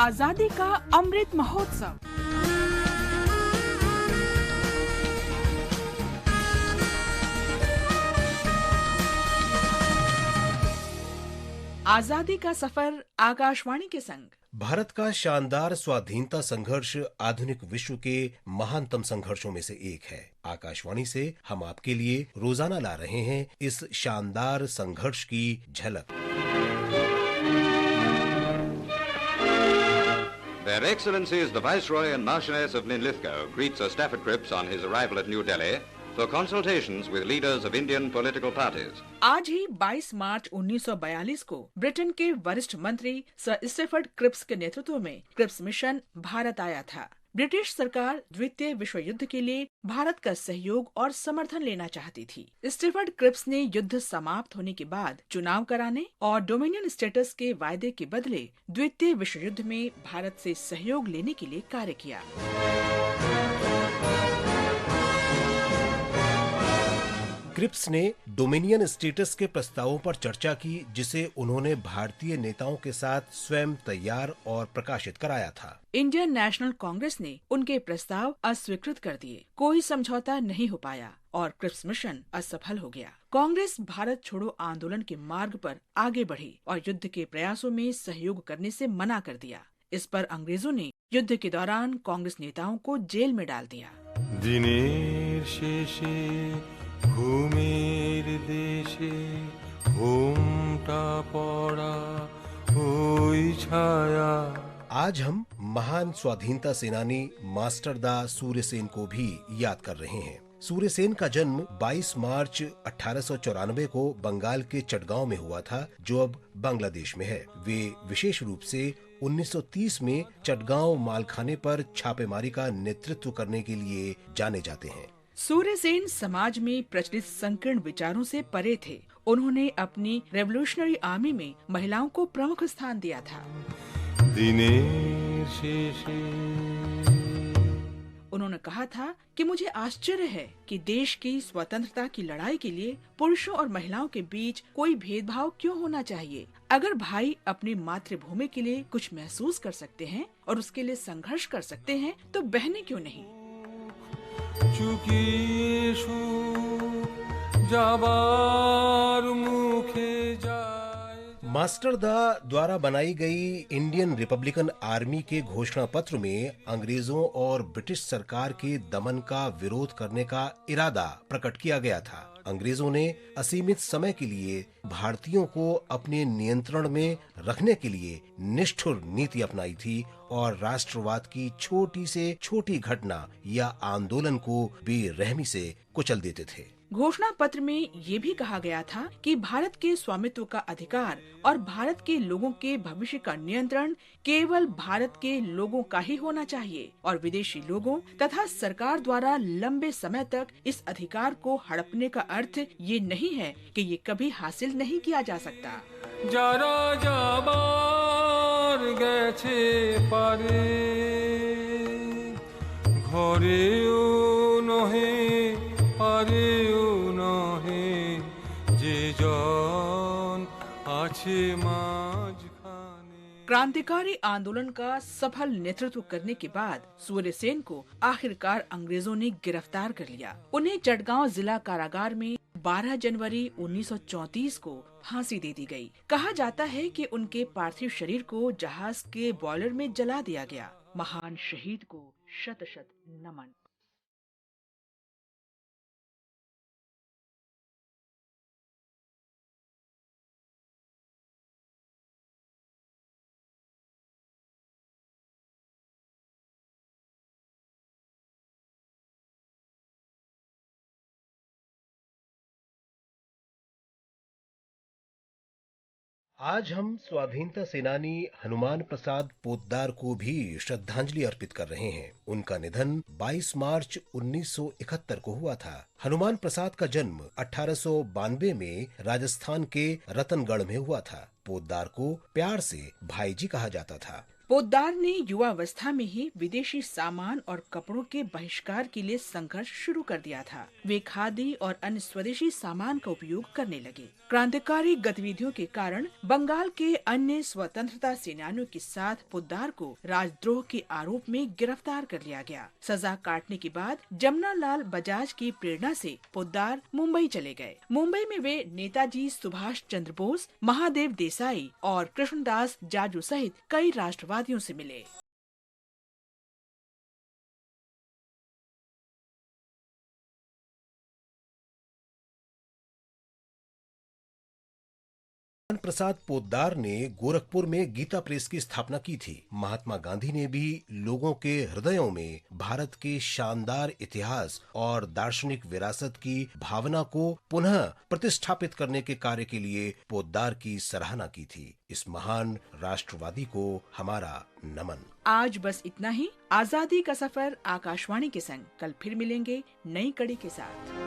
आजादी का अमृत महोत्सव। आजादी का सफर आकाशवाणी के संग। भारत का शानदार स्वाधीनता संघर्ष आधुनिक विश्व के महानतम संघर्षों में से एक है। आकाशवाणी से हम आपके लिए रोजाना ला रहे हैं इस शानदार संघर्ष की झलक। Their Excellencies the Viceroy and Marchioness of Linlithgow greet Sir Stafford Cripps on his arrival at New Delhi for consultations with leaders of Indian political parties. आज ही 22 मार्च 1942 को ब्रिटेन के वरिष्ठ मंत्री सर स्टैफर्ड क्रिप्स के नेतृत्व में क्रिप्स मिशन भारत आया था। ब्रिटिश सरकार द्वितीय विश्व युद्ध के लिए भारत का सहयोग और समर्थन लेना चाहती थी। स्टैफर्ड क्रिप्स ने युद्ध समाप्त होने के बाद चुनाव कराने और डोमिनियन स्टेटस के वायदे के बदले द्वितीय विश्व युद्ध में भारत से सहयोग लेने के लिए कार्य किया। क्रिप्स ने डोमिनियन स्टेटस के प्रस्तावों पर चर्चा की, जिसे उन्होंने भारतीय नेताओं के साथ स्वयं तैयार और प्रकाशित कराया था। इंडियन नेशनल कांग्रेस ने उनके प्रस्ताव अस्वीकृत कर दिए। कोई समझौता नहीं हो पाया और क्रिप्स मिशन असफल हो गया। कांग्रेस भारत छोड़ो आंदोलन के मार्ग पर आगे बढ़ी और युद्ध के प्रयासों में सहयोग करने से मना कर दिया। इस पर अंग्रेजों ने युद्ध के दौरान कांग्रेस नेताओं को जेल में डाल दिया। दिनेर शेषे घूमेर देशे घूमटा पड़ा होई छाया। आज हम महान स्वाधीनता सेनानी मास्टर दा सूर्यसेन को भी याद कर रहे हैं। सूर्यसेन का जन्म 22 मार्च 1894 को बंगाल के चटगांव में हुआ था, जो अब बांग्लादेश में है। वे विशेष रूप से 1930 में चटगांव मालखाने पर छापेमारी का नेतृत्व करने के लिए जाने जाते हैं। सूर्यसेन समाज में प्रचलित संकीर्ण विचारों से परे थे। उन्होंने अपनी रेवोल्यूशनरी आर्मी में महिलाओं को प्रमुख स्थान दिया था। दिनेर शेषे उन्होंने कहा था कि मुझे आश्चर्य है कि देश की स्वतंत्रता की लड़ाई के लिए पुरुषों और महिलाओं के बीच कोई भेदभाव क्यों होना चाहिए। अगर भाई अपनी मातृभूमि के लिए कुछ महसूस कर सकते हैं और उसके लिए संघर्ष कर सकते हैं, तो बहनें क्यों नहीं। चुकीशु जाबार मुखे जाए। मास्टर दा द्वारा बनाई गई इंडियन रिपब्लिकन आर्मी के घोषणा पत्र में अंग्रेजों और ब्रिटिश सरकार के दमन का विरोध करने का इरादा प्रकट किया गया था। अंग्रेजों ने असीमित समय के लिए भारतीयों को अपने नियंत्रण में रखने के लिए निष्ठुर नीति अपनाई थी और राष्ट्रवाद की छोटी से छोटी घटना या आंदोलन को बेरहमी से कुचल देते थे। घोषणा पत्र में ये भी कहा गया था कि भारत के स्वामित्व का अधिकार और भारत के लोगों के भविष्य का नियंत्रण केवल भारत के लोगों का ही होना चाहिए और विदेशी लोगों तथा सरकार द्वारा लंबे समय तक इस अधिकार को हड़पने का अर्थ ये नहीं है कि ये कभी हासिल नहीं किया जा सकता। जारा जाबार गेछे पारे घरेओ नहे पारेओ नहे जे जन आछे माझखाने। क्रांतिकारी आंदोलन का सफल नेतृत्व करने के बाद सूर्यसेन को आखिरकार अंग्रेजों ने गिरफ्तार कर लिया। उन्हें चटगांव जिला कारागार में 12 जनवरी 1934 को फांसी दे दी गई। कहा जाता है कि उनके पार्थिव शरीर को जहाज के बॉयलर में जला दिया गया। महान शहीद को शत शत नमन। आज हम स्वाधीनता सेनानी हनुमान प्रसाद पोद्दार को भी श्रद्धांजलि अर्पित कर रहे हैं। उनका निधन 22 मार्च 1971 को हुआ था। हनुमान प्रसाद का जन्म 1892 में राजस्थान के रतनगढ़ में हुआ था। पोद्दार को प्यार से भाई जी कहा जाता था। पोद्दार ने युवावस्था में ही विदेशी सामान और कपड़ों के बहिष्कार के लिए संघर्ष शुरू कर दिया था। वे खादी और अन्य स्वदेशी सामान का उपयोग करने लगे। क्रांतिकारी गतिविधियों के कारण बंगाल के अन्य स्वतंत्रता सेनानियों के साथ पोद्दार को राजद्रोह के आरोप में गिरफ्तार कर लिया गया। सजा काटने के बाद जमनालाल बजाज की प्रेरणा से पोद्दार मुंबई चले गए। मुंबई में वे नेताजी सुभाष चंद्र बोस, महादेव देसाई और कृष्णदास जाजू सहित कई राष्ट्रवादियों से मिले। प्रसाद पोद्दार ने गोरखपुर में गीता प्रेस की स्थापना की थी। महात्मा गांधी ने भी लोगों के हृदयों में भारत के शानदार इतिहास और दार्शनिक विरासत की भावना को पुनः प्रतिष्ठापित करने के कार्य के लिए पोद्दार की सराहना की थी। इस महान राष्ट्रवादी को हमारा नमन। आज बस इतना ही। आजादी का सफर आकाशवाणी के संग कल फिर मिलेंगे नई कड़ी के साथ।